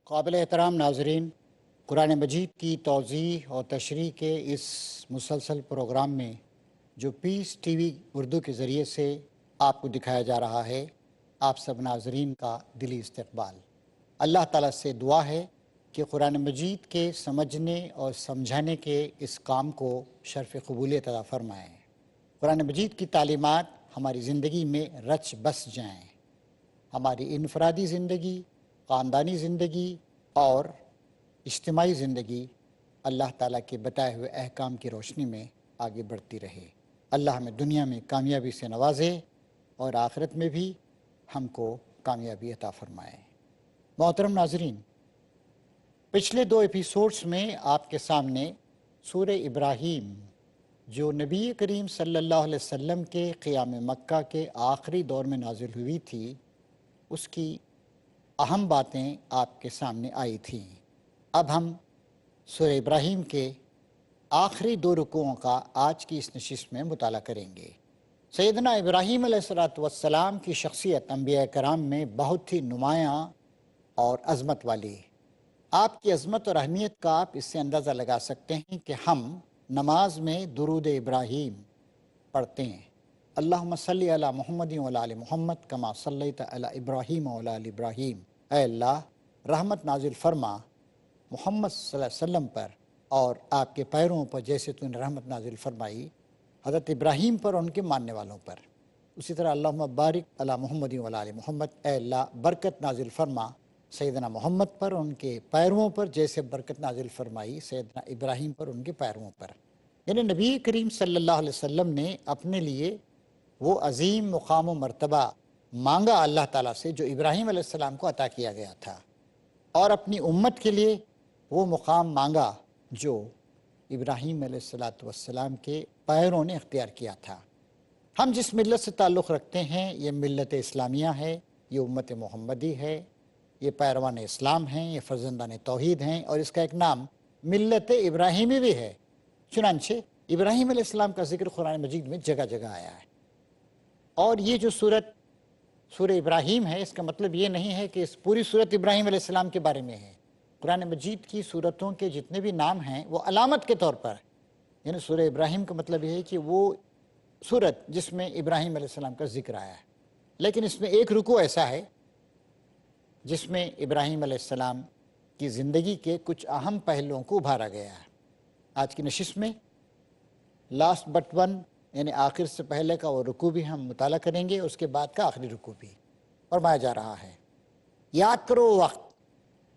قابل احترام ناظرین، قرآن مجید کی توضیح اور تشریح کے اس مسلسل پروگرام میں جو پیس ٹی وی اردو کے ذریعے سے آپ کو دکھایا جا رہا ہے، آپ سب ناظرین کا دلی استقبال۔ اللہ تعالیٰ سے دعا ہے کہ قرآن مجید کے سمجھنے اور سمجھانے کے اس کام کو شرف قبولیت عطا فرمائیں۔ قرآن مجید کی تعلیمات ہماری زندگی میں رچ بس جائیں، ہماری انفرادی زندگی، خاندانی زندگی اور اجتماعی زندگی اللہ تعالیٰ کے بتائے ہوئے احکام کی روشنی میں آگے بڑھتی رہے۔ اللہ ہمیں دنیا میں کامیابی سے نوازے اور آخرت میں بھی ہم کو کامیابی عطا فرمائے۔ محترم ناظرین، پچھلے 2 ایپیسوڈز میں آپ کے سامنے سورہ ابراہیم جو نبی کریم صلی اللہ علیہ وسلم کے قیام مکہ کے آخری دور میں نازل ہوئی تھی، اس کی اہم باتیں آپ کے سامنے آئی تھیں۔ اب ہم سورہ ابراہیم کے آخری 2 رکوعوں کا آج کی اس نشست میں مطالعہ کریں گے۔ سیدنا ابراہیم علیہ السلام کی شخصیت انبیاء کرام میں بہت ہی نمایاں اور عظمت والی ہے۔ آپ کی عظمت اور اہمیت کا آپ اس سے اندازہ لگا سکتے ہیں کہ ہم نماز میں درود ابراہیم پڑھتے ہیں۔ اللہم صلی علی محمد وعلی آل محمد کما صلیت علی ابراہیم وعلی آل ابراہیم۔ اے اللہ، رحمت نازل فرما محمد صلی اللہ علیہ وسلم پر اور آپ کے پیروں پر جیسے تو نے رحمت نازل فرمائی حضرت ابراہیم پر اور ان کے ماننے والوں پر۔ اسی طرح اللہم بارک علی محمد وعلی آل محمد، اے اللہ برکت نازل فرما سیدنا محمد پر اور ان کے پیرووں پر جیسے برکت نازل فرمائی سیدنا ابراہیم پر ان کے پیرووں پر۔ یعنی نبی کریم صلی اللہ علیہ وسلم نے اپنے لیے وہ عظیم مقام و مرتبہ مانگا اللہ تعالیٰ سے جو ابراہیم علیہ السلام کو عطا کیا گیا تھا، اور اپنی امت کے لیے وہ مقام مانگا جو ابراہیم علیہ السلام کے پیروں نے اختیار کیا تھا۔ ہم جس ملت سے تعلق رکھتے ہیں یہ ملت اسلامیہ ہے، یہ امت محمدی ہے، یہ پیروان اسلام ہیں، یہ فرزندان توحید ہیں، اور اس کا ایک نام ملت ابراہیمی بھی ہے۔ چنانچہ ابراہیم علیہ السلام کا ذکر قرآن مجید میں جگہ جگہ آیا ہے۔ اور یہ جو سورہ ابراہیم ہے، اس کا مطلب یہ نہیں ہے کہ اس پوری سورت ابراہیم علیہ السلام کے بارے میں ہے۔ قرآن مجید کی سورتوں کے جتنے بھی نام ہیں وہ علامت کے طور پر، یعنی سورہ ابراہیم کا مطلب یہ ہے کہ وہ سورت جس میں ابراہیم علیہ السلام کا ذکر آیا ہے، لیکن اس میں ایک رکوع ایسا ہے جس میں ابراہیم علیہ السلام کی زندگی کے کچھ اہم پہلوؤں کو ابھارا گیا ہے۔ آج کی نشست میں لاسٹ بٹ ون یعنی آخر سے پہلے کا وہ رکوع بھی ہم مطالعہ کریں گے، اس کے بعد کا آخری رکوع بھی فرمایا جا رہا ہے۔ یاد کرو وقت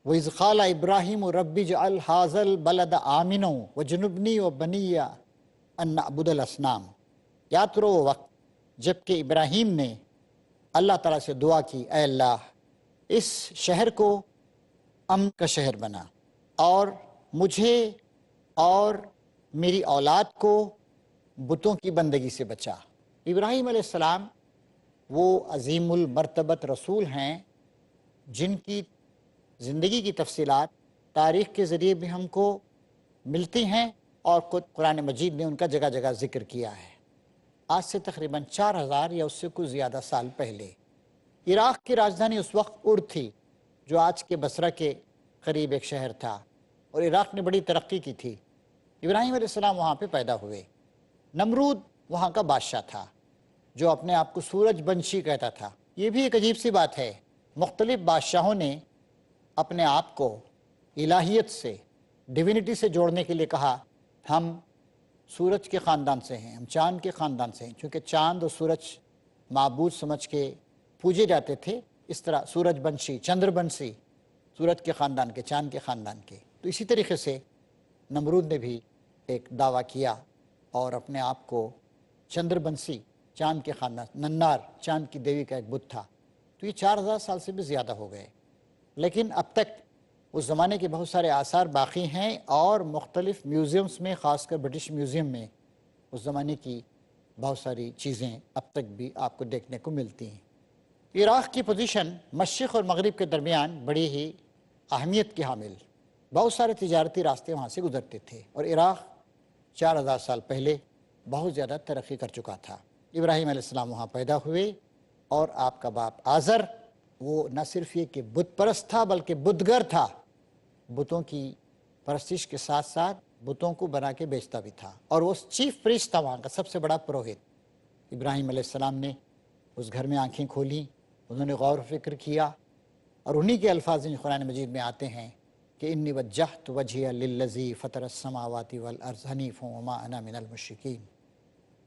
وَإِذْ قَالَ إِبْرَاهِيمُ رَبِّ اجْعَلْ هَٰذَا الْبَلَدَ آمِنًا وَاجْنُبْنِي وَبَنِيَّ أَن نَّعْبُدَ الْأَصْنَامَ۔ یاد کرو وہ وقت جب کہ ابراہیم نے اللہ تعالیٰ سے دعا کی، اے اللہ اس شہر کو امن کا شہر بنا اور مجھے اور میری اولاد کو بتوں کی بندگی سے بچا۔ ابراہیم علیہ السلام وہ عظیم المرتبت رسول ہیں جن کی زندگی کی تفصیلات تاریخ کے ذریعے بھی ہم کو ملتی ہیں اور خود قرآن مجید نے ان کا جگہ جگہ ذکر کیا ہے۔ آج سے تقریباً 4000 یا اس سے کچھ زیادہ سال پہلے عراق کی راجدھانی اس وقت ار تھی، جو آج کے بصرہ کے قریب ایک شہر تھا، اور عراق نے بڑی ترقی کی تھی۔ ابراہیم علیہ السلام وہاں پہ پیدا ہوئے۔ نمرود وہاں کا بادشاہ تھا جو اپنے آپ کو سورج بنشی کہتا تھا۔ یہ بھی ایک عجیب سی بات ہے، مختلف بادشاہوں نے اپنے آپ کو الہیت سے، ڈیوینٹی سے جوڑنے کے لیے کہا ہم سورج کے خاندان سے ہیں، ہم چاند کے خاندان سے ہیں، چونکہ چاند اور سورج معبود سمجھ کے پوجے جاتے تھے، اس طرح سورج بنشی، چندر بنسی، سورج کے خاندان کے، چاند کے خاندان کے۔ تو اسی طریقے سے نمرود نے بھی ایک دعویٰ کیا اور اپنے آپ کو چندر بنسی چاند کے خانہ ننار چاند کی دیوی کا ایک بت تھا، تو یہ 4000 سال سے بھی زیادہ ہو گئے، لیکن اب تک اس زمانے کے بہت سارے آثار باقی ہیں اور مختلف میوزیمز میں، خاص کر برٹش میوزیم میں اس زمانے کی بہت ساری چیزیں اب تک بھی آپ کو دیکھنے کو ملتی ہیں۔ عراق کی پوزیشن مشرق اور مغرب کے درمیان بڑی ہی اہمیت کی حامل، بہت سارے تجارتی راستے وہاں سے گزرتے تھے، اور عراق 4000 سال پہلے بہت زیادہ ترقی کر چکا تھا۔ ابراہیم علیہ السلام وہاں پیدا ہوئے، اور آپ کا باپ آزر وہ نہ صرف یہ کہ بت پرست تھا بلکہ بتگر تھا، بتوں کی پرستش کے ساتھ ساتھ بتوں کو بنا کے بیچتا بھی تھا، اور وہ چیف پریسٹ تھا وہاں کا، سب سے بڑا پروہت۔ ابراہیم علیہ السلام نے اس گھر میں آنکھیں کھولیں، انہوں نے غور و فکر کیا، اور انہی کے الفاظ قرآن مجید میں آتے ہیں کہ انی وجہت وجہی للذی فطر السماوات والارض حنیفا وما انا من المشرکین،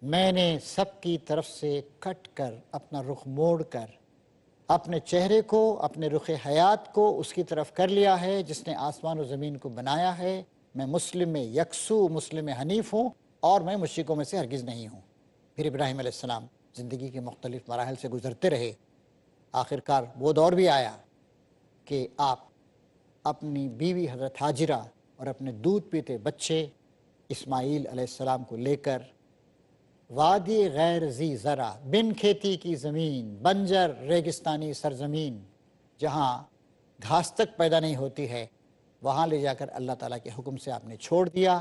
میں نے سب کی طرف سے کٹ کر، اپنا رخ موڑ کر، اپنے چہرے کو، اپنے رخ حیات کو اس کی طرف کر لیا ہے جس نے آسمان و زمین کو بنایا ہے، میں مسلم یکسو، مسلم حنیف ہوں، اور میں مشرکوں میں سے ہرگز نہیں ہوں۔ پھر ابراہیم علیہ السلام زندگی کے مختلف مراحل سے گزرتے رہے، آخرکار وہ دور بھی آیا کہ آپ اپنی بیوی حضرت ہاجرہ اور اپنے دودھ پیتے بچے اسماعیل علیہ السلام کو لے کر وادی غیر ذی زرع، بن کھیتی کی زمین، بنجر ریگستانی سرزمین جہاں گھاس تک پیدا نہیں ہوتی ہے، وہاں لے جا کر اللہ تعالیٰ کے حکم سے آپ نے چھوڑ دیا۔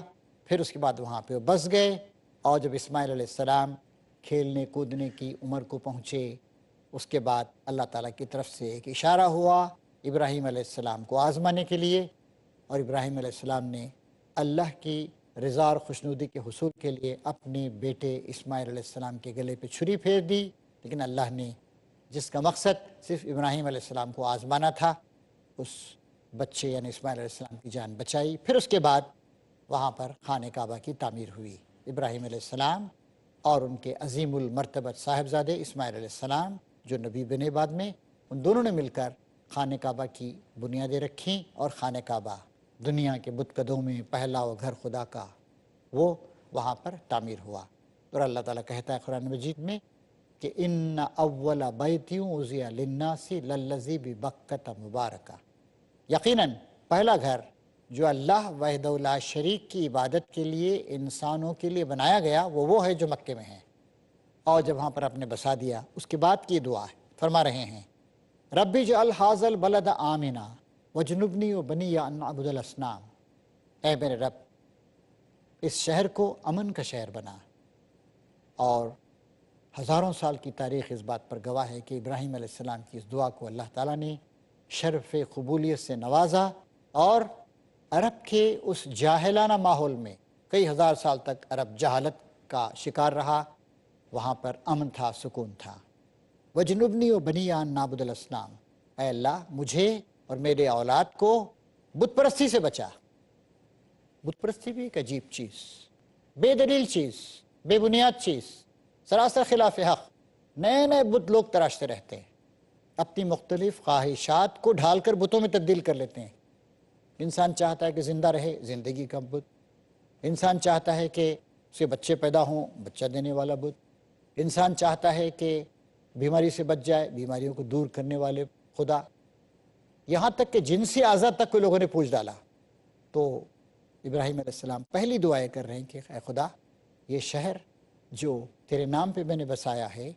پھر اس کے بعد وہاں پہ وہ بس گئے، اور جب اسماعیل علیہ السلام کھیلنے کودنے کی عمر کو پہنچے، اس کے بعد اللہ تعالیٰ کی طرف سے ایک اشارہ ہوا ابراہیم علیہ السلام کو آزمانے کے لیے، اور ابراہیم علیہ السلام نے اللہ کی رضا اور خوشنودی کے حصول کے لیے اپنے بیٹے اسماعیل علیہ السلام کے گلے پہ چھری پھیر دی، لیکن اللہ نے جس کا مقصد صرف ابراہیم علیہ السلام کو آزمانا تھا، اس بچے یعنی اسماعیل علیہ السلام کی جان بچائی۔ پھر اس کے بعد وہاں پر خانہ کعبہ کی تعمیر ہوئی۔ ابراہیم علیہ السلام اور ان کے عظیم المرتبت صاحبزادے اسماعیل علیہ السلام جو نبی بنے بعد میں، ان دونوں نے مل کر خانہ کعبہ کی بنیادیں رکھیں، اور خانہ کعبہ دنیا کے بت قدوں میں پہلا وہ گھر خدا کا، وہ وہاں پر تعمیر ہوا۔ اور اللہ تعالیٰ کہتا ہے قرآن مجید میں کہ ان اول بیت وضع للناس للذی ببکۃ مبارکہ، یقیناً پہلا گھر جو اللہ وحدہ لا شریک کی عبادت کے لیے انسانوں کے لیے بنایا گیا وہ ہے جو مکے میں ہے۔ اور جب وہاں پر آپ نے بسا دیا، اس کے بعد کی دعا ہے، فرما رہے ہیں رب اجعل ھذا البلد آمنا وجنبنی وبنی ان اعبد الاصنام، اے میرے رب اس شہر کو امن کا شہر بنا۔ اور ہزاروں سال کی تاریخ اس بات پر گواہ ہے کہ ابراہیم علیہ السلام کی اس دعا کو اللہ تعالیٰ نے شرف قبولیت سے نوازا، اور عرب کے اس جاہلانہ ماحول میں کئی ہزار سال تک عرب جہالت کا شکار رہا، وہاں پر امن تھا، سکون تھا۔ وجنبنی و بنی ان نعبد الاصنام، اے اللہ مجھے اور میرے اولاد کو بت پرستی سے بچا۔ بت پرستی بھی ایک عجیب چیز، بے دلیل چیز، بے بنیاد چیز، سراسر خلاف حق، نئے نئے بت لوگ تراشتے رہتے ہیں، اپنی مختلف خواہشات کو ڈھال کر بتوں میں تبدیل کر لیتے ہیں۔ انسان چاہتا ہے کہ زندہ رہے، زندگی کا بت۔ انسان چاہتا ہے کہ اسے بچے پیدا ہوں، بچہ دینے والا بت۔ انسان چاہتا ہے کہ بیماری سے بچ جائے، بیماریوں کو دور کرنے والے خدا۔ یہاں تک کہ جنسی اعضاء تک کوئی لوگوں نے پوچھ ڈالا۔ تو ابراہیم علیہ السلام پہلی دعائیں کر رہے ہیں کہ اے خدا، یہ شہر جو تیرے نام پہ میں نے بسایا ہے،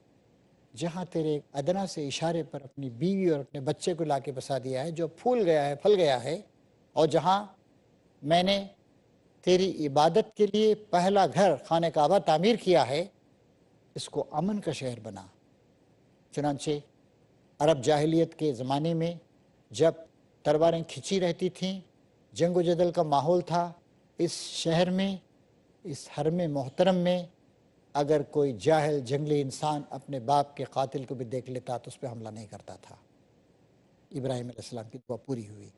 جہاں تیرے ادنا سے اشارے پر اپنی بیوی اور اپنے بچے کو لا کے بسا دیا ہے، جو پھول گیا ہے، پھل گیا ہے، اور جہاں میں نے تیری عبادت کے لیے پہلا گھر خانہ کعبہ تعمیر کیا ہے، اس کو امن کا شہر بنا۔ چنانچہ عرب جاہلیت کے زمانے میں جب تلواریں کھنچی رہتی تھیں، جنگ و جدل کا ماحول تھا، اس شہر میں، اس حرم محترم میں اگر کوئی جاہل جنگلی انسان اپنے باپ کے قاتل کو بھی دیکھ لیتا تو اس پہ حملہ نہیں کرتا تھا۔ ابراہیم علیہ السلام کی دعا پوری ہوئی۔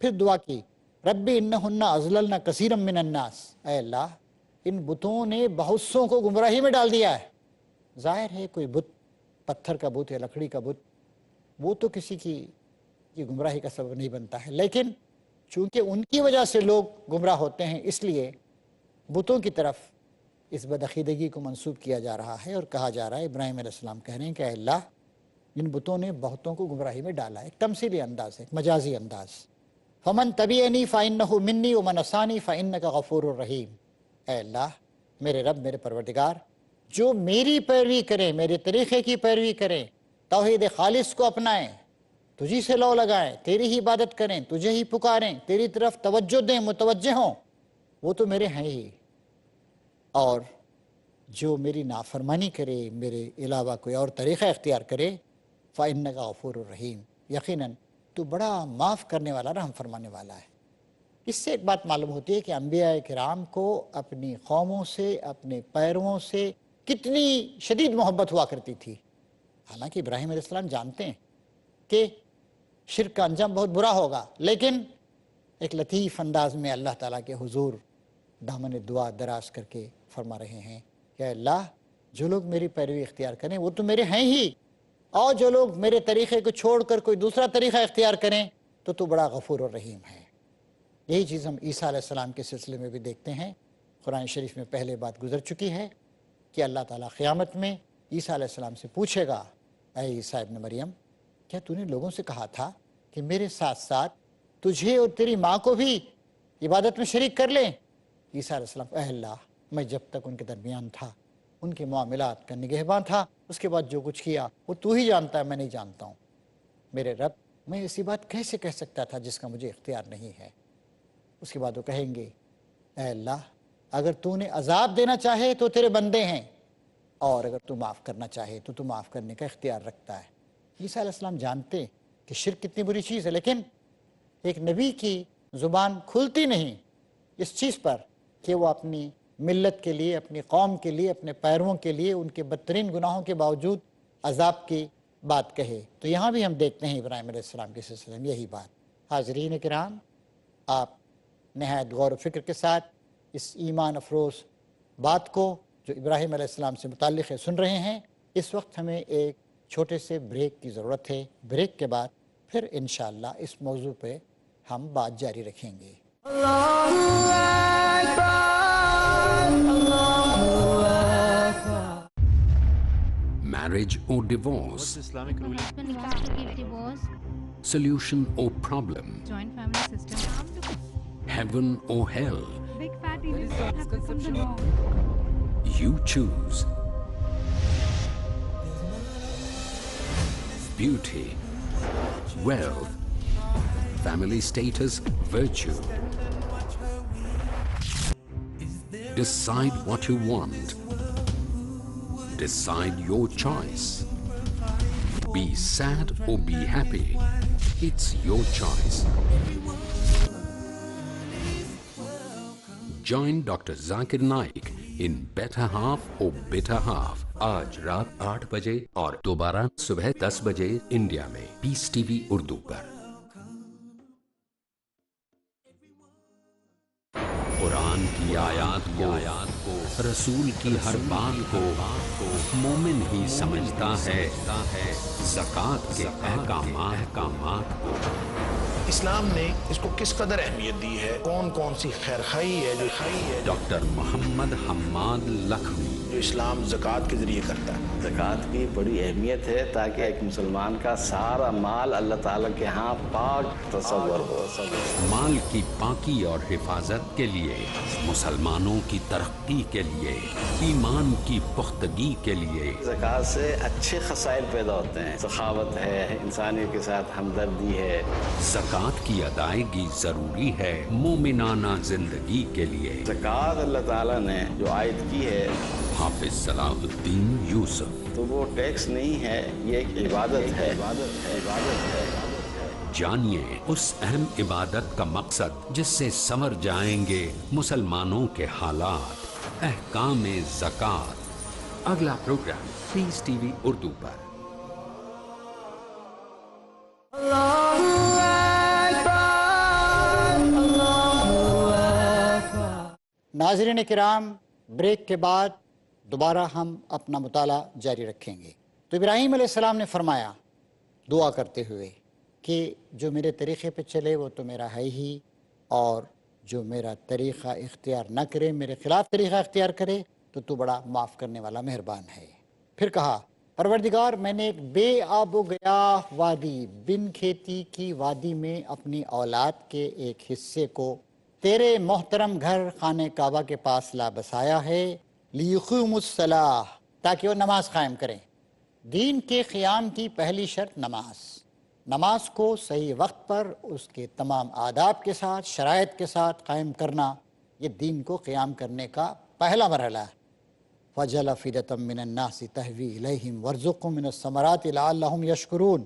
پھر دعا کی ربی انہن اضللن کثیرا من الناس، اے اللہ ان بتوں نے بہت سوں کو گمراہی میں ڈال دیا ہے۔ ظاہر ہے کوئی بت، پتھر کا بت یا لکڑی کا بت، وہ تو کسی کی گمراہی کا سبب نہیں بنتا ہے، لیکن چونکہ ان کی وجہ سے لوگ گمراہ ہوتے ہیں، اس لیے بتوں کی طرف اس بدعقیدگی کو منسوب کیا جا رہا ہے اور کہا جا رہا ہے، ابراہیم علیہ السلام کہہ رہے ہیں کہ اے اللہ، ان بتوں نے بہتوں کو گمراہی میں ڈالا ہے۔ ایک تمثیلی انداز ہے، ایک مجازی انداز۔ فمن تبعنی فإنہ منی ومن عصانی فإنک غفور الرحیم۔ اے اللہ، میرے رب، میرے پروردگار، جو میری پیروی کریں، میرے طریقے کی پیروی کریں، توحید خالص کو اپنائیں، تجھی سے لو لگائیں، تیری ہی عبادت کریں، تجھے ہی پکاریں، تیری طرف توجہ دیں، متوجہ ہوں، وہ تو میرے ہیں ہی۔ اور جو میری نافرمانی کرے، میرے علاوہ کوئی اور طریقہ اختیار کرے، فإنک غفور الرحیم، یقیناً تو بڑا معاف کرنے والا، رحم فرمانے والا ہے۔ اس سے ایک بات معلوم ہوتی ہے کہ انبیاء کرام کو اپنی قوموں سے، اپنے پیرووں سے کتنی شدید محبت ہوا کرتی تھی۔ حالانکہ ابراہیم علیہ السلام جانتے ہیں کہ شرک کا انجام بہت برا ہوگا، لیکن ایک لطیف انداز میں اللہ تعالیٰ کے حضور دامن دعا دراز کر کے فرما رہے ہیں کہ اے اللہ، جو لوگ میری پیروی اختیار کریں وہ تو میرے ہیں ہی، اور جو لوگ میرے طریقے کو چھوڑ کر کوئی دوسرا طریقہ اختیار کریں تو بڑا غفور الرحیم ہے۔ یہی چیز ہم عیسیٰ علیہ السلام کے سلسلے میں بھی دیکھتے ہیں۔ قرآن شریف میں پہلے بات گزر چکی ہے کہ اللہ تعالیٰ قیامت میں عیسیٰ علیہ السلام سے پوچھے گا، اے عیسیٰ ابن مریم، کیا تو نے لوگوں سے کہا تھا کہ میرے ساتھ ساتھ تجھے اور تیری ماں کو بھی عبادت میں شریک کر لیں؟ عیسیٰ علیہ السلام، اے اللہ، میں جب تک ان کے درمیان تھا، ان کے معاملات کا نگہبان تھا، اس کے بعد جو کچھ کیا وہ تو ہی جانتا ہے، میں نہیں جانتا ہوں۔ میرے رب، میں ایسی بات کیسے کہہ سکتا تھا جس کا مجھے اختیار نہیں ہے؟ اس کے بعد وہ کہیں گے، اے اللہ، اگر تو نے عذاب دینا چاہے تو تیرے بندے ہیں، اور اگر تو معاف کرنا چاہے تو تو معاف کرنے کا اختیار رکھتا ہے۔ عیسیٰ علیہ السلام جانتے کہ شرک کتنی بری چیز ہے، لیکن ایک نبی کی زبان کھلتی نہیں اس چیز پر کہ وہ اپنی ملت کے لیے، اپنی قوم کے لیے، اپنے پیرووں کے لیے ان کے بدترین گناہوں کے باوجود عذاب کی بات کہے۔ تو یہاں بھی ہم دیکھتے ہیں ابراہیم علیہ السلام کے سلسلے میں یہی بات۔ حاضرین کرام، آپ نہایت غور و فکر کے ساتھ اس ایمان افروز بات کو جو ابراہیم علیہ السلام سے متعلق ہے سن رہے ہیں۔ اس وقت ہمیں ایک چھوٹے سے بریک کی ضرورت ہے۔ بریک کے بعد پھر انشاءاللہ اس موضوع پہ ہم بات جاری رکھیں گے۔ Marriage or divorce? What's Islamic ruling? Husband wants to give divorce, Solution or problem? joint family system. Heaven or hell? Big fat idiots have become the norm. You choose. Beauty, wealth, family status, virtue. Decide what you want. Decide your choice. Be sad or be happy. It's your choice. Join Dr. Zakir Naik in Better Half or Bitter Half. آج رات 8 بجے اور دوبارہ صبح 10 بجے India میں پیس T V Urdu پر۔ قرآن کی آیات کو رسول کی ہر بات کو مومن ہی سمجھتا ہے، زکوٰۃ کے احکامات کو۔ اسلام نے اس کو کس قدر اہمیت دی ہے، کون کون سی خیرخواہی ہے جو ڈاکٹر محمد حماد لکھوی۔ جو اسلام زکوٰۃ کے ذریعے کرتا ہے۔ زکوٰۃ کی بڑی اہمیت ہے تاکہ ایک مسلمان کا سارا مال اللہ تعالیٰ کے ہاں پاک تصور ہو۔ مال کی پاکی اور حفاظت کے لیے، مسلمانوں کی ترقی کے لیے، ایمان کی پختگی کے لیے۔ زکوٰۃ سے اچھے خصائل پیدا ہوتے ہیں، سخاوت ہے، انسانیت کے ساتھ ہمدردی ہے۔ زکوٰۃ کی ادائیگی ضروری ہے مومنانہ زندگی کے لیے۔ زکوٰۃ اللہ تعالیٰ نے جو عائد کی ہے، حافظ صلاح الدین یوسف۔ تو وہ ٹیکس نہیں ہے، یہ ایک عبادت ہے۔ جانیے اس اہم عبادت کا مقصد جس سے سنور جائیں گے مسلمانوں کے حالات، احکام زکوٰۃ۔ اگلا پروگرام پیس ٹی وی اردو پر۔ ناظرین کرام، بریک کے بعد دوبارہ ہم اپنا مطالعہ جاری رکھیں گے۔ تو ابراہیم علیہ السلام نے فرمایا دعا کرتے ہوئے کہ جو میرے طریقے پہ چلے وہ تو میرا ہے ہی، اور جو میرا طریقہ اختیار نہ کرے، میرے خلاف طریقہ اختیار کرے تو بڑا معاف کرنے والا مہربان ہے۔ پھر کہا پروردگار میں نے ایک بے آب و گیا وادی، بن کھیتی کی وادی میں اپنی اولاد کے ایک حصے کو تیرے محترم گھر خانہ کعبہ کے پاس لا بسایا ہے، لیقیموا الصلاۃ، تاکہ وہ نماز قائم کریں۔ دین کے قیام کی پہلی شرط نماز کو صحیح وقت پر اس کے تمام آداب کے ساتھ، شرائط کے ساتھ قائم کرنا، یہ دین کو قیام کرنے کا پہلا مرحلہ ہے۔ وَجَعَلَ أَفْئِدَةً مِّنَ النَّاسِ تَهْوِي إِلَيْهِمْ وَارْزُقْهُم مِّنَ الثَّمَرَاتِ لَعَلَّهُمْ يَشْكُرُونَ،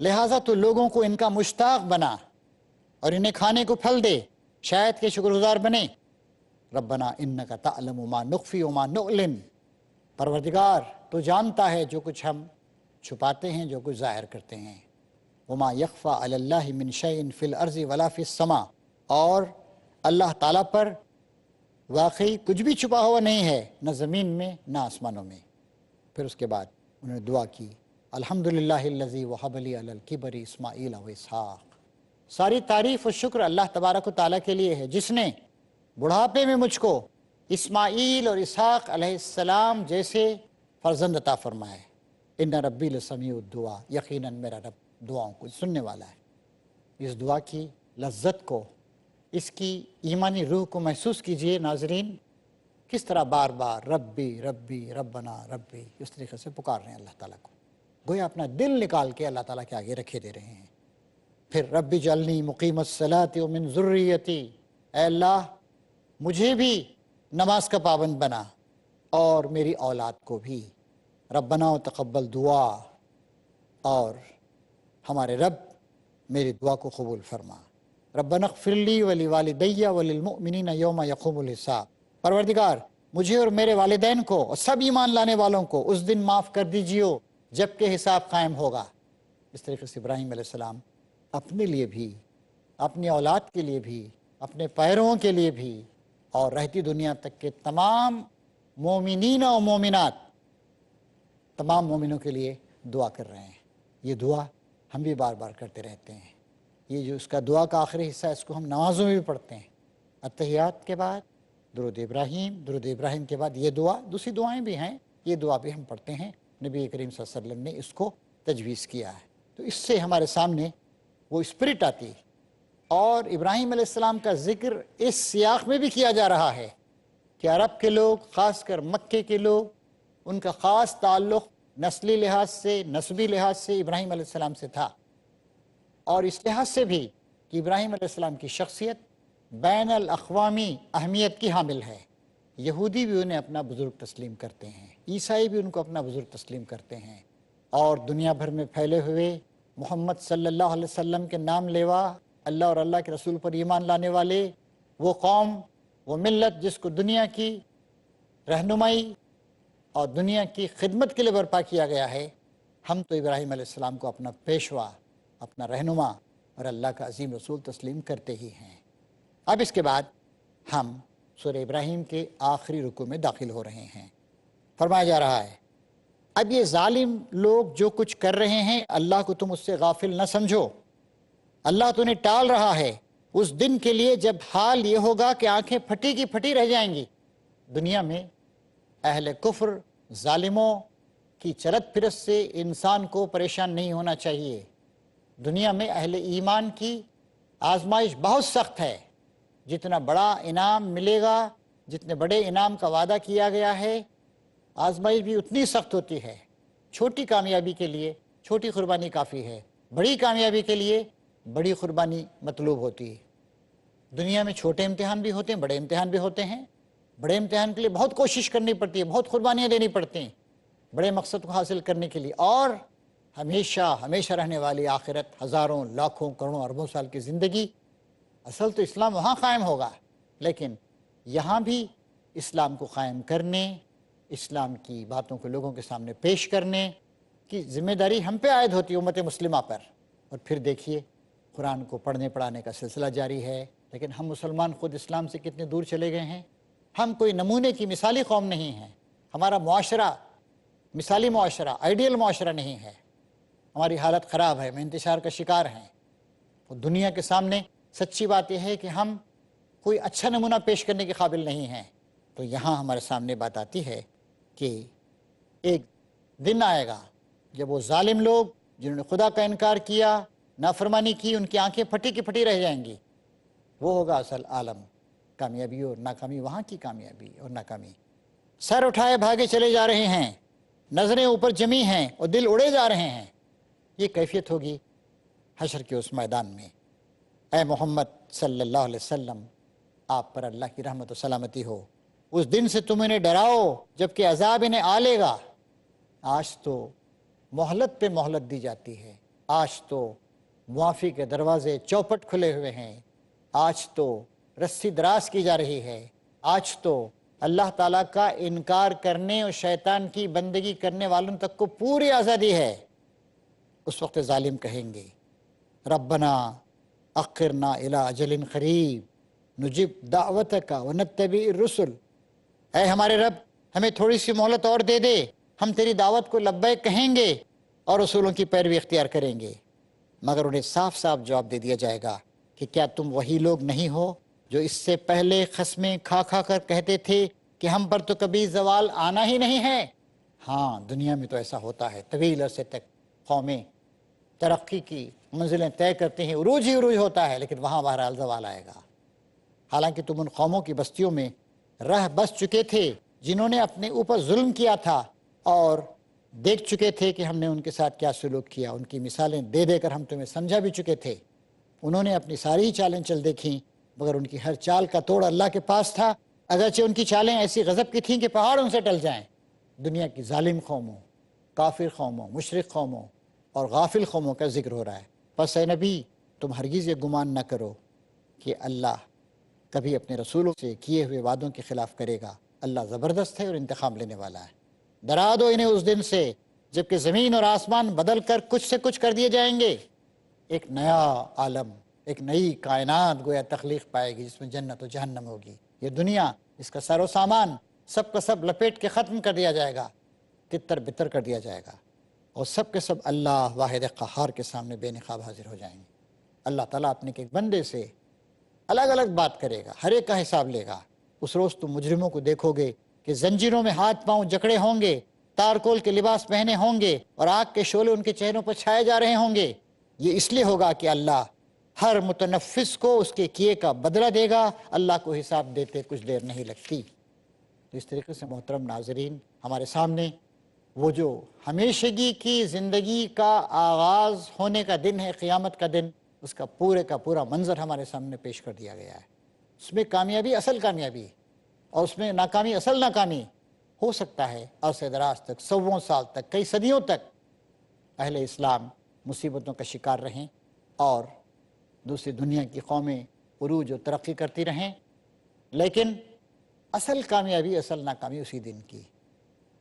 لہٰذا تو لوگوں کو ان کا مشتاق بنا اور انہیں کھانے کو پھل دے، شاید کہ شکر گزار بنے۔ ربنا انک تعلم ما نخفی وما نعلن، پروردگار تو جانتا ہے جو کچھ ہم چھپاتے ہیں، جو کچھ ظاہر کرتے ہیں۔ وما یخفی علی اللہ من شیء فی الارض ولا فی السماء، اور اللہ تعالیٰ پر واقعی کچھ بھی چھپا ہوا نہیں ہے، نہ زمین میں نہ آسمانوں میں۔ پھر اس کے بعد انہوں نے دعا کی الحمدللہ الذی وہب لی علی الکبر اسماعیل و اسحاق، ساری تعریف و شکر اللہ تبارک و تعالیٰ کے لیے ہے جس نے بڑھاپے میں مجھ کو اسماعیل اور اسحاق علیہ السلام جیسے فرزند عطا فرمائے۔ ان ربی لسمیع الدعا، یقیناً میرا رب دعاؤں کو سننے والا ہے۔ اس دعا کی لذت کو، اس کی ایمانی روح کو محسوس کیجئے ناظرین، کس طرح بار بار ربی ربی ربنا ربی اس طریقے سے پکار رہے ہیں اللہ تعالیٰ کو، گویا اپنا دل نکال کے اللہ تعالیٰ کے آگے رکھے دے رہے ہیں۔ پھر رب اجعلنی مقیم الصلاۃ ومن ذریتی، اے اللہ مجھے بھی نماز کا پابند بنا اور میری اولاد کو بھی۔ ربنا وتقبل دعا، اور ہمارے رب میری دعا کو قبول فرما۔ ربنا اغفر لی ولوالدی وللمؤمنین یوم یقوم الحساب، پروردگار مجھے اور میرے والدین کو اور سب ایمان لانے والوں کو اس دن معاف کر دیجیے جب کہ حساب قائم ہوگا۔ اس طریقے سے ابراہیم علیہ السلام اپنے لیے بھی، اپنی اولاد کے لیے بھی، اپنے پیرووں کے لیے بھی، اور رہتی دنیا تک کے تمام مومنین و مومنات، تمام مومنوں کے لیے دعا کر رہے ہیں۔ یہ دعا ہم بھی بار بار کرتے رہتے ہیں۔ یہ جو اس کا دعا کا آخری حصہ ہے، اس کو ہم نمازوں میں بھی پڑھتے ہیں۔ اتحیات کے بعد درود ابراہیم کے بعد یہ دعا، دوسری دعائیں بھی ہیں، یہ دعا بھی ہم پڑھتے ہیں۔ نبی کریم صلی اللہ علیہ وسلم نے اس کو تجویز کیا ہے۔ تو اس سے ہمارے سامنے وہ اسپرٹ آتی ہے، اور ابراہیم علیہ السلام کا ذکر اس سیاق میں بھی کیا جا رہا ہے کہ عرب کے لوگ، خاص کر مکے کے لوگ، ان کا خاص تعلق نسلی لحاظ سے، نسبی لحاظ سے ابراہیم علیہ السلام سے تھا، اور اس لحاظ سے بھی کہ ابراہیم علیہ السلام کی شخصیت بین الاقوامی اہمیت کی حامل ہے۔ یہودی بھی انہیں اپنا بزرگ تسلیم کرتے ہیں، عیسائی بھی ان کو اپنا بزرگ تسلیم کرتے ہیں، اور دنیا بھر میں پھیلے ہوئے محمد صلی اللہ علیہ وسلم کے نام لیوا، اللہ اور اللہ کے رسول پر ایمان لانے والے، وہ قوم، وہ ملت جس کو دنیا کی رہنمائی اور دنیا کی خدمت کے لیے برپا کیا گیا ہے، ہم تو ابراہیم علیہ السلام کو اپنا پیشوا، اپنا رہنما اور اللہ کا عظیم رسول تسلیم کرتے ہی ہیں۔ اب اس کے بعد ہم سورہ ابراہیم کے آخری رکوع میں داخل ہو رہے ہیں۔ فرمایا جا رہا ہے اب یہ ظالم لوگ جو کچھ کر رہے ہیں، اللہ کو تم اس سے غافل نہ سمجھو، اللہ تو انہیں ٹال رہا ہے اس دن کے لیے جب حال یہ ہوگا کہ آنکھیں پھٹی کی پھٹی رہ جائیں گی۔ دنیا میں اہل کفر، ظالموں کی چرت پھرت سے انسان کو پریشان نہیں ہونا چاہیے۔ دنیا میں اہل ایمان کی آزمائش بہت سخت ہے، جتنا بڑا انعام ملے گا، جتنے بڑے انعام کا وعدہ کیا گیا ہے، آزمائش بھی اتنی سخت ہوتی ہے۔ چھوٹی کامیابی کے لیے چھوٹی قربانی کافی ہے، بڑی کامیابی کے لیے بڑی قربانی مطلوب ہوتی ہے۔ دنیا میں چھوٹے امتحان بھی ہوتے ہیں، بڑے امتحان بھی ہوتے ہیں۔ بڑے امتحان کے لیے بہت کوشش کرنی پڑتی ہے، بہت قربانیاں دینی پڑتی ہیں بڑے مقصد کو حاصل کرنے کے لیے، اور ہمیشہ ہمیشہ رہنے والی آخرت، ہزاروں لاکھوں کروڑوں اربوں سال کی زندگی۔ اصل تو اسلام وہاں قائم ہوگا، لیکن یہاں بھی اسلام کو قائم کرنے، اسلام کی باتوں کو لوگوں کے سامنے پیش کرنے کی ذمہ داری ہم پہ عائد ہوتی ہے، امت مسلمہ پر۔ اور پھر دیکھیے قرآن کو پڑھنے پڑھانے کا سلسلہ جاری ہے، لیکن ہم مسلمان خود اسلام سے کتنے دور چلے گئے ہیں۔ ہم کوئی نمونے کی مثالی قوم نہیں ہیں، ہمارا معاشرہ مثالی معاشرہ، آئیڈیل معاشرہ نہیں ہے، ہماری حالت خراب ہے، ہم انتشار کا شکار ہیں۔ اور دنیا کے سامنے سچی بات یہ ہے کہ ہم کوئی اچھا نمونہ پیش کرنے کے قابل نہیں ہیں۔ تو یہاں ہمارے سامنے بات آتی ہے کہ ایک دن آئے گا جب وہ ظالم لوگ جنہوں نے خدا کا انکار کیا، نافرمانی کی، ان کی آنکھیں پھٹی کی پھٹی رہ جائیں گی. وہ ہوگا اصل عالم. کامیابی اور ناکامی وہاں کی کامیابی اور ناکامی. سر اٹھائے بھاگے چلے جا رہے ہیں، نظریں اوپر جمی ہیں اور دل اڑے جا رہے ہیں. یہ کیفیت ہوگی حشر کے اس میدان میں. اے محمد صلی اللہ علیہ وسلم، آپ پر اللہ کی رحمت و سلامتی ہو. اس دن سے تم انہیں ڈراؤ جب کہ عذاب انہیں آ لے گا. آج تو مہلت پہ مہلت دی جاتی ہے، آج تو معافی کے دروازے چوپٹ کھلے ہوئے ہیں، آج تو رسی دراز کی جا رہی ہے، آج تو اللہ تعالیٰ کا انکار کرنے اور شیطان کی بندگی کرنے والوں تک کو پوری آزادی ہے. اس وقت ظالم کہیں گے ربنا اخرنا الی اجل قریب نجب دعوتک ونتبع الرسل. اے ہمارے رب، ہمیں تھوڑی سی مہلت اور دے دے، ہم تیری دعوت کو لبیک کہیں گے اور رسولوں کی پیروی اختیار کریں گے. مگر انہیں صاف صاف جواب دے دیا جائے گا کہ کیا تم وہی لوگ نہیں ہو جو اس سے پہلے قسمیں کھا کھا کر کہتے تھے کہ ہم پر تو کبھی زوال آنا ہی نہیں ہے. ہاں، دنیا میں تو ایسا ہوتا ہے، طویل عرصے تک قومیں ترقی کی منزلیں طے کرتے ہیں، عروج ہی عروج ہوتا ہے، لیکن وہاں بہرحال زوال آئے گا. حالانکہ تم ان قوموں کی بستیوں میں رہ بس چکے تھے جنہوں نے اپنے اوپر ظلم کیا تھا اور دیکھ چکے تھے کہ ہم نے ان کے ساتھ کیا سلوک کیا. ان کی مثالیں دے دے کر ہم تمہیں سمجھا بھی چکے تھے. انہوں نے اپنی ساری چالیں چل دیکھیں، مگر ان کی ہر چال کا توڑ اللہ کے پاس تھا، اگرچہ ان کی چالیں ایسی غضب کی تھیں کہ پہاڑ ان سے ٹل جائیں. دنیا کی ظالم قوموں، کافر قوموں، مشرک قوموں اور غافل قوموں کا ذکر ہو رہا ہے. پس اے نبی، تم ہرگز یہ گمان نہ کرو کہ اللہ کبھی اپنے رسولوں سے کیے ہوئے وعدوں کے خلاف کرے گا. اللہ زبردست ہے اور انتقام لینے والا ہے. ڈرا دو انہیں اس دن سے جب کہ زمین اور آسمان بدل کر کچھ سے کچھ کر دیے جائیں گے. ایک نیا عالم، ایک نئی کائنات گویا تخلیق پائے گی جس میں جنت و جہنم ہوگی. یہ دنیا، اس کا سر و سامان سب کا سب لپیٹ کے ختم کر دیا جائے گا، تتر بتر کر دیا جائے گا، اور سب کے سب اللہ واحد قہار کے سامنے بے نقاب حاضر ہو جائیں گے. اللہ تعالیٰ اپنے ایک بندے سے الگ الگ بات کرے گا، ہر ایک کا حساب لے گا. اس روز تم مجرموں کو دیکھو گے کہ زنجیروں میں ہاتھ پاؤں جکڑے ہوں گے، تارکول کے لباس پہنے ہوں گے اور آگ کے شعلے ان کے چہروں پر چھائے جا رہے ہوں گے. یہ اس لیے ہوگا کہ اللہ ہر متنفس کو اس کے کیے کا بدلہ دے گا. اللہ کو حساب دیتے کچھ دیر نہیں لگتی. تو اس طریقے سے محترم ناظرین، ہمارے سامنے وہ جو ہمیشگی کی زندگی کا آغاز ہونے کا دن ہے، قیامت کا دن، اس کا پورا منظر ہمارے سامنے پیش کر دیا گیا ہے. اس میں کامیابی اصل کامیابی اور اس میں ناکامی اصل ناکامی. ہو سکتا ہے عرصہ دراز تک، 100 سال تک، کئی صدیوں تک اہل اسلام مصیبتوں کا شکار رہیں اور دوسری دنیا کی قومیں عروج و ترقی کرتی رہیں، لیکن اصل کامیابی، اصل ناکامی اسی دن کی.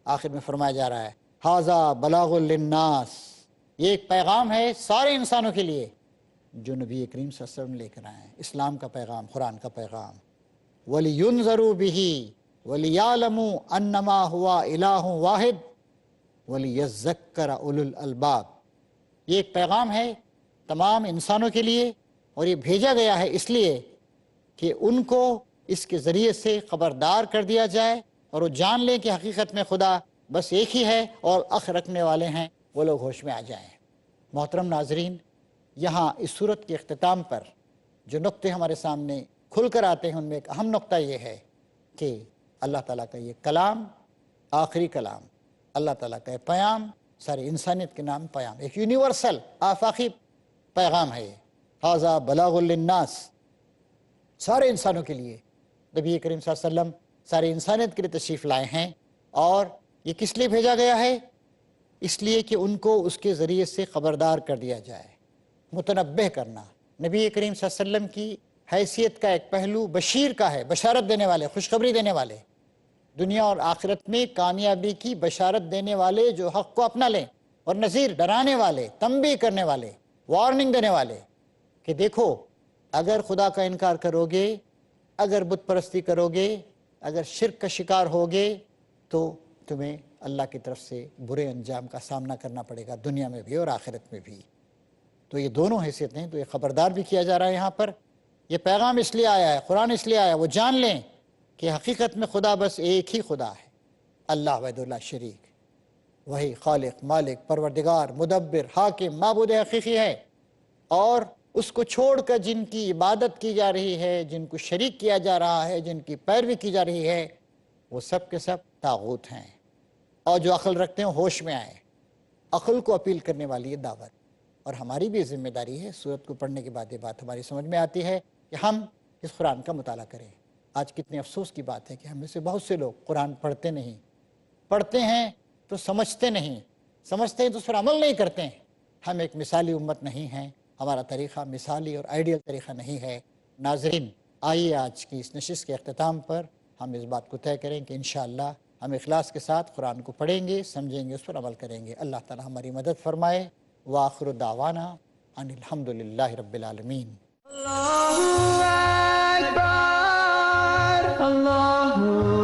آخر میں فرمایا جا رہا ہے ھذا بلاغ للناس، یہ ایک پیغام ہے سارے انسانوں کے لیے جو نبی کریم صلی اللہ علیہ وسلم لے کر آئے ہیں، اسلام کا پیغام، قرآن کا پیغام. وَلِيُنذَرُوا بِهِ وَلِيَعْلَمُوا أَنَّمَا هُوَ إِلَٰهٌ وَاحِدٌ وَلِيَذَّكَّرَ أُولُو الْأَلْبَابِ. یہ ایک پیغام ہے تمام انسانوں کے لیے اور یہ بھیجا گیا ہے اس لیے کہ ان کو اس کے ذریعے سے خبردار کر دیا جائے اور وہ جان لیں کہ حقیقت میں خدا بس ایک ہی ہے اور اخ رکھنے والے ہیں وہ لوگ ہوش میں آ جائیں. محترم ناظرین، یہاں اس صورت کے اختتام پر جو نقطے ہمارے سامنے کھل کر آتے ہیں ان میں ایک اہم نقطہ یہ ہے کہ اللہ تعالیٰ کا یہ کلام، آخری کلام، اللہ تعالیٰ کا یہ پیام، ساری انسانیت کے نام پیام، ایک یونیورسل آفاقی پیغام ہے. ھذا بلاغ للناس، سارے انسانوں کے لیے نبی کریم صلی اللہ علیہ وسلم ساری انسانیت کے لیے تشریف لائے ہیں. اور یہ کس لیے بھیجا گیا ہے؟ اس لیے کہ ان کو اس کے ذریعے سے خبردار کر دیا جائے، متنبہ کرنا. نبی کریم صلی اللہ علیہ وسلم کی حیثیت کا ایک پہلو بشیر کا ہے، بشارت دینے والے، خوشخبری دینے والے، دنیا اور آخرت میں کامیابی کی بشارت دینے والے جو حق کو اپنا لیں، اور نذیر، ڈرانے والے، تنبیہ کرنے والے، وارننگ دینے والے کہ دیکھو اگر خدا کا انکار کرو گے، اگر بت پرستی کرو گے، اگر شرک کا شکار ہوگے تو تمہیں اللہ کی طرف سے برے انجام کا سامنا کرنا پڑے گا، دنیا میں بھی اور آخرت میں بھی. تو یہ دونوں حیثیتیں، تو یہ خبردار بھی کیا جا رہا ہے یہاں پر. یہ پیغام اس لیے آیا ہے، قرآن اس لیے آیا ہے وہ جان لیں کہ حقیقت میں خدا بس ایک ہی خدا ہے، اللہ وحدہ لا شریک، وہی خالق، مالک، پروردگار، مدبر، حاکم، معبود حقیقی ہے، اور اس کو چھوڑ کر جن کی عبادت کی جا رہی ہے، جن کو شریک کیا جا رہا ہے، جن کی پیروی کی جا رہی ہے، وہ سب کے سب طاغوت ہیں۔ اور جو عقل رکھتے ہیں ہوش میں آئے، عقل کو اپیل کرنے والی یہ دعوت، اور ہماری بھی ذمہ داری ہے سورت کو پڑھنے کے بعد یہ بات ہماری سمجھ میں آتی ہے کہ ہم اس قرآن کا مطالعہ کریں۔ آج کتنے افسوس کی بات ہے کہ ہم میں سے بہت سے لوگ قرآن پڑھتے نہیں، پڑھتے ہیں تو سمجھتے نہیں، سمجھتے ہیں تو اس پر عمل نہیں کرتے ہیں۔ ہم ایک مثالی امت نہیں ہیں، ہمارا طریقہ مثالی اور آئیڈیل طریقہ نہیں ہے۔ ناظرین، آئیے آج کی اس نشست کے اختتام پر ہم اس بات کو طے کریں کہ انشاءاللہ ہم اخلاص کے ساتھ قرآن کو پڑھیں گے، سمجھیں گے، اس پر عمل کریں گے۔ اللہ تعالی ہماری مدد فرمائے۔ وآخر دعوانا ان الحمدللہ رب العالمین۔ الله